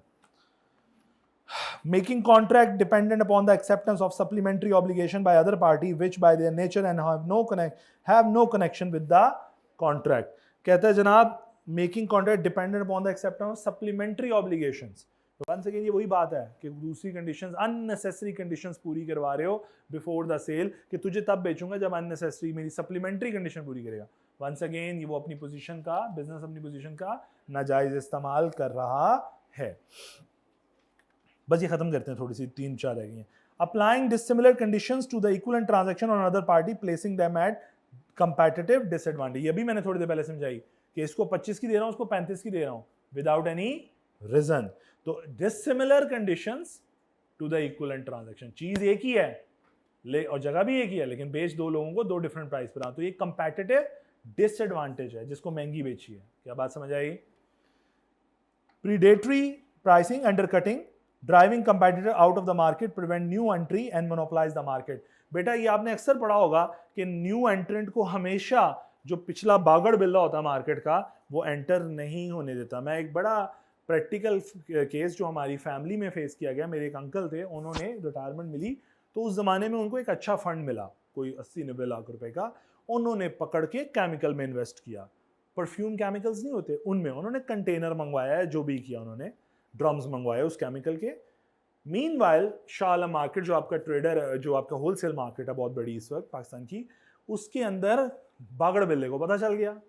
Making contract dependent upon the acceptance of supplementary obligation by other party which by their nature and have no connection with the contract। कहता है जनाब making contract dependent upon the acceptance of supplementary obligations। तो once again ये वही बात है कि दूसरी conditions, unnecessary conditions पूरी करवा रहे हो before the sale, कि तुझे तब बेचूंगा जब unnecessary मेरी supplementary condition पूरी करेगा। once again ये वो अपनी पोजीशन का, बिजनेस अपनी पोजीशन का नाजायज इस्तेमाल कर रहा है। बस ये खत्म करते हैं, थोड़ी सी 3-4 रह गई हैं। Applying dissimilar conditions to the equivalent transaction on other party placing them at competitive disadvantage. ये भी मैंने थोड़ी देर पहले समझाई कि इसको 25 की दे रहा हूं, उसको 35 की दे रहा हूं विदाउट एनी रीजन। तो dissimilar conditions to the equivalent transaction, चीज एक ही है और जगह भी एक ही है, लेकिन बेच दो लोगों को दो डिफरेंट प्राइस पर, तो ये कंपैटिटिव डिसएडवांटेज है जिसको महंगी बेची है। क्या बात समझ आई? Predatory pricing, undercutting, driving competitor out of the market, prevent new entry and monopolize the market. बेटा ये आपने अक्सर पढ़ा होगा कि न्यू एंट्रेंट को हमेशा जो पिछला बागड़ बिल्ला होता है मार्केट का वो एंटर नहीं होने देता। मैं एक बड़ा प्रैक्टिकल केस जो हमारी फैमिली में फेस किया गया, मेरे एक अंकल थे, उन्होंने रिटायरमेंट मिली तो उस जमाने में उनको एक अच्छा फंड मिला कोई 80-90 लाख रुपए का, उन्होंने पकड़ के केमिकल में इन्वेस्ट किया। परफ्यूम केमिकल्स नहीं होते उनमें, उन्होंने कंटेनर मंगवाया है, जो भी किया उन्होंने, ड्रम्स मंगवाए उस केमिकल के। मीनवाइल शाह आलम मार्केट जो आपका ट्रेडर, जो आपका होलसेल मार्केट है बहुत बड़ी इस वक्त पाकिस्तान की, उसके अंदर बागड़ बिल्ले को पता चल गया।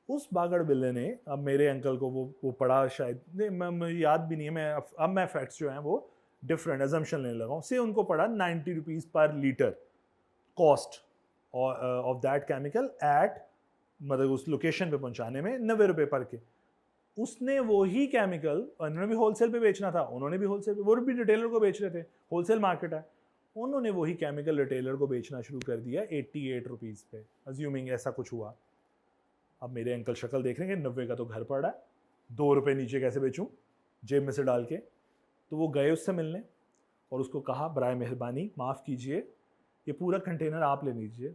उस बागड़ बिल्ले ने, अब मेरे अंकल को वो पढ़ा शायद, मैं याद भी नहीं है, अब मैं फैक्ट्स जो हैं वो डिफरेंट एजम्पशन लेने लगा हूँ, से उनको पड़ा 90 रुपीज़ पर litre cost of that chemical at, मतलब उस लोकेशन पे पहुंचाने में 90 रुपये पर के। उसने वही केमिकल, उन्होंने भी होलसेल पे बेचना था, उन्होंने भी होलसेल पे, वो भी रिटेलर को बेच रहे थे, होलसेल मार्केट है, उन्होंने वही केमिकल रिटेलर को बेचना शुरू कर दिया 88 रुपीज़ पे, अज्यूमिंग ऐसा कुछ हुआ। अब मेरे अंकल शक्ल देख रहे हैं 90 का तो घर पड़ा है, 2 रुपये नीचे कैसे बेचूं जेब में से डाल के। तो वो गए उससे मिलने और उसको कहा बराए मेहरबानी माफ़ कीजिए, ये पूरा कंटेनर आप ले लीजिए।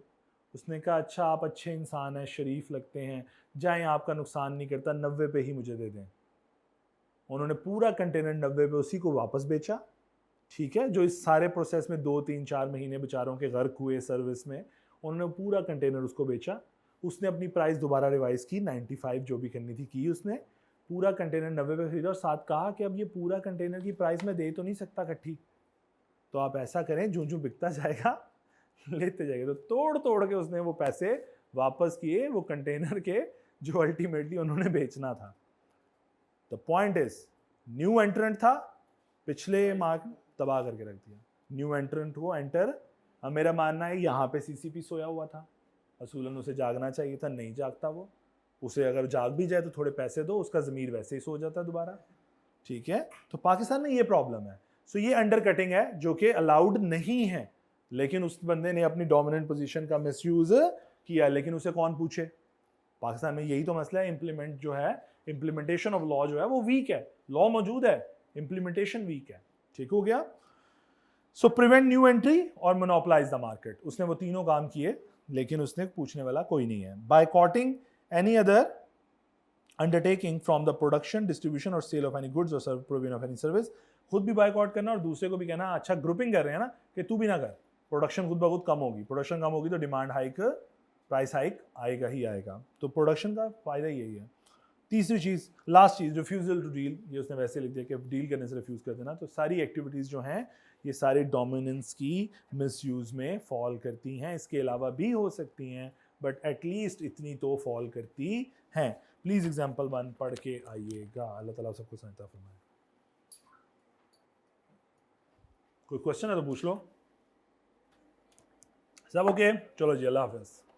उसने कहा अच्छा आप अच्छे इंसान हैं, शरीफ लगते हैं, जाएं, आपका नुकसान नहीं करता, 90 पे ही मुझे दे दें। उन्होंने पूरा कंटेनर 90 पे उसी को वापस बेचा, ठीक है, जो इस सारे प्रोसेस में 2-3-4 महीने बेचारों के गर्क हुए सर्विस में, उन्होंने पूरा कंटेनर उसको बेचा। उसने अपनी प्राइस दोबारा रिवाइज की, 95 जो भी करनी थी की उसने, पूरा कंटेनर 90 पे खरीदा और साथ कहा कि अब ये पूरा कंटेनर की प्राइस मैं दे तो नहीं सकता इकट्ठी, तो आप ऐसा करें जो जो बिकता जाएगा लेते जाएंगे। तो तोड़ तोड़ के उसने वो पैसे वापस किए वो कंटेनर के जो अल्टीमेटली उन्होंने बेचना था। द पॉइंट इज, न्यू एंट्रेंट था, पिछले मार्केट तबाह करके रख दिया, न्यू एंट्रेंट को एंटर। अब मेरा मानना है यहाँ पे सीसीपी सोया हुआ था, असूलन उसे जागना चाहिए था, नहीं जागता वो। उसे अगर जाग भी जाए तो थोड़े पैसे दो, उसका ज़मीर वैसे ही सो जाता है दोबारा। ठीक है, तो पाकिस्तान में ये प्रॉब्लम है। सो ये अंडरकटिंग है जो कि अलाउड नहीं है, लेकिन उस बंदे ने अपनी डोमिनेंट पोजीशन का मिसयूज किया, लेकिन उसे कौन पूछे। पाकिस्तान में यही तो मसला है, इम्प्लीमेंट जो है, इम्प्लीमेंटेशन ऑफ लॉ जो है वो वीक है। लॉ मौजूद है, इम्प्लीमेंटेशन वीक है। ठीक हो गया। सो प्रिवेंट न्यू एंट्री और मोनोपलाइज द मार्केट, उसने वो तीनों काम किए, लेकिन उसने पूछने वाला कोई नहीं है। Boycotting any other undertaking from the production, distribution और सेल ऑफ एनी गुड्स और प्रोविजन ऑफ एनी सर्विस। खुद भी बायकॉट करना और दूसरे को भी कहना, अच्छा ग्रुपिंग कर रहे हैं ना, कि तू भी ना कर, प्रोडक्शन खुद ब खुद कम होगी, प्रोडक्शन कम होगी तो डिमांड हाइक, प्राइस हाइक आएगा ही आएगा। तो प्रोडक्शन का फायदा यही है। तीसरी चीज़, लास्ट चीज़, रिफ्यूजल टू डील, ये उसने वैसे लिख दिया कि डील करने से रिफ्यूज़ कर देना। तो सारी एक्टिविटीज़ जो हैं ये सारी डोमिनेंस की मिसयूज़ में फॉल करती हैं। इसके अलावा भी हो सकती हैं, बट एटलीस्ट इतनी तो फॉल करती हैं। प्लीज़ एग्जाम्पल 1 पढ़ के आइएगा। अल्लाह ताला सबको समझता फरमाए। कोई क्वेश्चन है तो पूछ लो। सब ओके? चलो जी, अल्लाह हाफ़िज़।